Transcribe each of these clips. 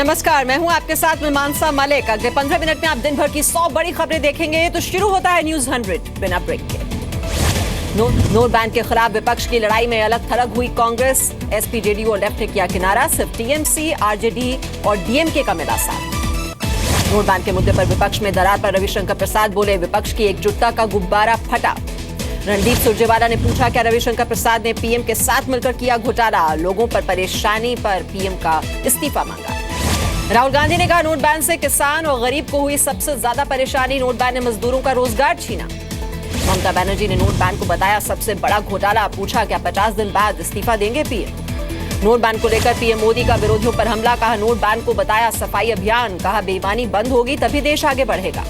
नमस्कार, मैं हूं आपके साथ मीमांसा मलिक। अगले 15 मिनट में आप दिन भर की 100 बड़ी खबरें देखेंगे। तो शुरू होता है न्यूज 100 बिना ब्रेक के। नोट बैन के खिलाफ विपक्ष की लड़ाई में अलग थलग हुई कांग्रेस। एसपी, जेडीयू और लेफ्ट ने किया किनारा। सिर्फ टीएमसी, आरजेडी और डीएमके का मिला साथ। नोट बैन के मुद्दे पर विपक्ष में दरार पर रविशंकर प्रसाद बोले, विपक्ष की एकजुटता का गुब्बारा फटा। रणदीप सुरजेवाला ने पूछा, क्या रविशंकर प्रसाद ने पीएम के साथ मिलकर किया घोटाला? लोगों पर परेशानी पर पीएम का इस्तीफा मांगा। राहुल गांधी ने कहा, नोट बैन से किसान और गरीब को हुई सबसे ज्यादा परेशानी। नोट बैन ने मजदूरों का रोजगार छीना। ममता बनर्जी ने नोट बैन को बताया सबसे बड़ा घोटाला। पूछा, क्या 50 दिन बाद इस्तीफा देंगे पीएम? नोट बैन को लेकर पीएम मोदी का विरोधियों पर हमला। कहा, नोट बैन को बताया सफाई अभियान। कहा, बेईमानी बंद होगी तभी देश आगे बढ़ेगा।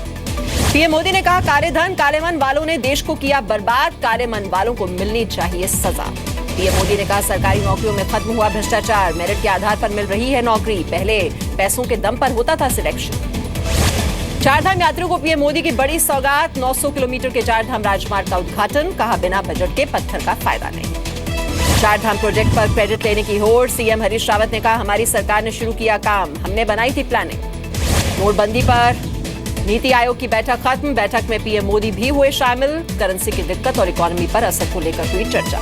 पीएम मोदी ने कहा, काले धन काले मन वालों ने देश को किया बर्बाद। काले मन वालों को मिलनी चाहिए सजा। पीएम मोदी ने कहा, सरकारी नौकरियों में खत्म हुआ भ्रष्टाचार। मेरिट के आधार पर मिल रही है नौकरी, पहले पैसों के दम पर होता था सिलेक्शन। चारधाम यात्रियों को पीएम मोदी की बड़ी सौगात। 900 किलोमीटर के चारधाम राजमार्ग का उद्घाटन। कहा, बिना बजट के पत्थर का फायदा नहीं। चारधाम प्रोजेक्ट पर क्रेडिट लेने की होड़। सीएम हरीश रावत ने कहा, हमारी सरकार ने शुरू किया काम, हमने बनाई थी प्लानिंग। नोटबंदी पर नीति आयोग की बैठक खत्म। बैठक में पीएम मोदी भी हुए शामिल। करेंसी की दिक्कत और इकोनॉमी पर असर को लेकर हुई चर्चा।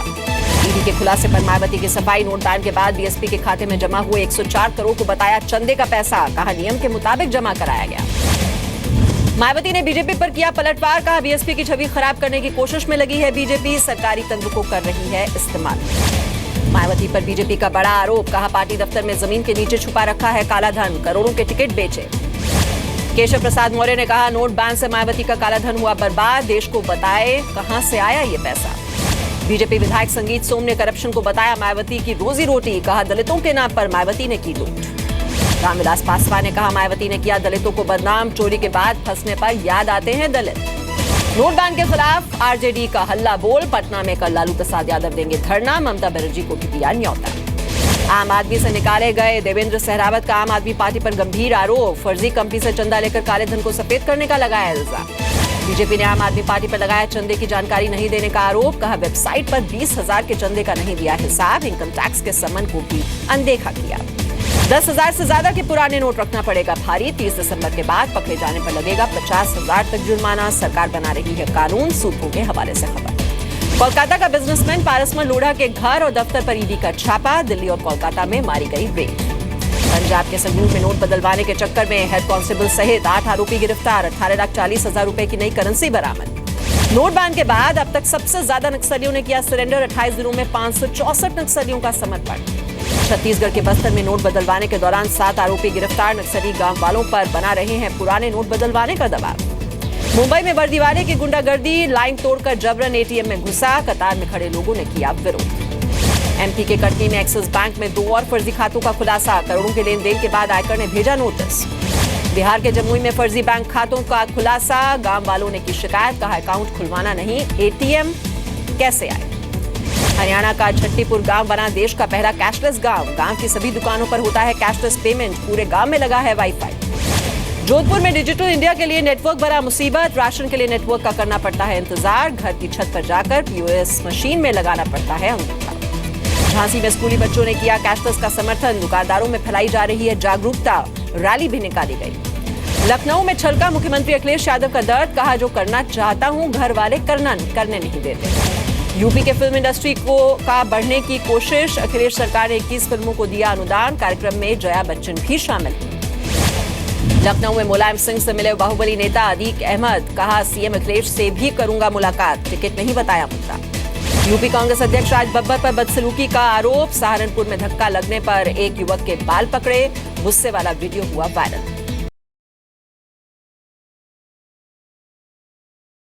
ईडी के खुलासे पर मायावती की सफाई। नोट बैन के बाद बीएसपी के खाते में जमा हुए 104 करोड़ को बताया चंदे का पैसा। कहा, नियम के मुताबिक जमा कराया गया। मायावती ने बीजेपी पर किया पलटवार। कहा, बीएसपी की छवि खराब करने की कोशिश में लगी है बीजेपी, सरकारी तंत्र को कर रही है इस्तेमाल। मायावती पर बीजेपी का बड़ा आरोप। कहा, पार्टी दफ्तर में जमीन के नीचे छुपा रखा है काला धन, करोड़ों के टिकट बेचे। केशव प्रसाद मौर्य ने कहा, नोट बैन से मायावती का काला धन हुआ बर्बाद, देश को बताए कहां से आया ये पैसा। बीजेपी विधायक संगीत सोम ने करप्शन को बताया मायावती की रोजी रोटी। कहा, दलितों के नाम पर मायावती ने की लूट। रामविलास पासवान ने कहा, मायावती ने किया दलितों को बदनाम, चोरी के बाद फंसने पर याद आते हैं दलित। नोट बैन के खिलाफ आरजेडी का हल्ला बोल। पटना में कल लालू प्रसाद यादव देंगे धरना। ममता बनर्जी को भी दिया न्योता। आम आदमी से निकाले गए देवेंद्र सहरावत का आम आदमी पार्टी पर गंभीर आरोप। फर्जी कंपनी से चंदा लेकर काले धन को सफेद करने का लगाया इल्जाम। बीजेपी ने आम आदमी पार्टी पर लगाया चंदे की जानकारी नहीं देने का आरोप। कहा, वेबसाइट पर 20,000 के चंदे का नहीं दिया हिसाब। इनकम टैक्स के समन को भी अनदेखा किया। 10,000 से ज्यादा के पुराने नोट रखना पड़ेगा भारी। 30 दिसंबर के बाद पकड़े जाने पर लगेगा 50,000 तक जुर्माना। सरकार बना रही है कानून। सूत्रों के हवाले से खबर। कोलकाता का बिजनेसमैन पारसमल लोढ़ा के घर और दफ्तर पर ईडी का छापा। दिल्ली और कोलकाता में मारी गई रेड। पंजाब के संगरूर में नोट बदलवाने के चक्कर में हेड कांस्टेबल सहित 8 आरोपी गिरफ्तार। 18,40,000 रुपए की नई करेंसी बरामद। नोट बैन के बाद अब तक सबसे ज्यादा नक्सलियों ने किया सरेंडर। 28 दिनों में 564 नक्सलियों का समर्पण। छत्तीसगढ़ के बस्तर में नोट बदलवाने के दौरान 7 आरोपी गिरफ्तार। नक्सली गांव वालों पर बना रहे हैं पुराने नोट बदलवाने का दबाव। मुंबई में वर्दी वाले की गुंडागर्दी। लाइन तोड़कर जबरन एटीएम में घुसा। कतार में खड़े लोगों ने किया विरोध। एमपी के कटनी में एक्सिस बैंक में 2 और फर्जी खातों का खुलासा। करोड़ों के लेन देन के बाद आयकर ने भेजा नोटिस। बिहार के जमुई में फर्जी बैंक खातों का खुलासा। गांव वालों ने की शिकायत। कहा, अकाउंट खुलवाना नहीं, एटीएम कैसे आए। हरियाणा का छट्टीपुर गांव बना देश का पहला कैशलेस गांव। गांव की सभी दुकानों पर होता है कैशलेस पेमेंट। पूरे गांव में लगा है वाईफाई। जोधपुर में डिजिटल इंडिया के लिए नेटवर्क बड़ा मुसीबत। राशन के लिए नेटवर्क का करना पड़ता है इंतजार। घर की छत पर जाकर पीओएस मशीन में लगाना पड़ता है अंगूठा। झांसी में स्कूली बच्चों ने किया कैशलेस का समर्थन। दुकानदारों में फैलाई जा रही है जागरूकता। रैली भी निकाली गई। लखनऊ में छलका मुख्यमंत्री अखिलेश यादव का दर्द। कहा, जो करना चाहता हूं घर वाले करने नहीं देते। यूपी के फिल्म इंडस्ट्री का बढ़ने की कोशिश। अखिलेश सरकार ने 21 फिल्मों को दिया अनुदान। कार्यक्रम में जया बच्चन भी शामिल। लखनऊ में मुलायम सिंह से मिले बाहुबली नेता अदीक अहमद। कहा, सीएम अखिलेश से भी करूंगा मुलाकात। टिकट नहीं बताया मुद्दा। यूपी कांग्रेस अध्यक्ष राज बब्बर पर बदसलूकी का आरोप। सहारनपुर में धक्का लगने पर एक युवक के बाल पकड़े। गुस्से वाला वीडियो हुआ वायरल।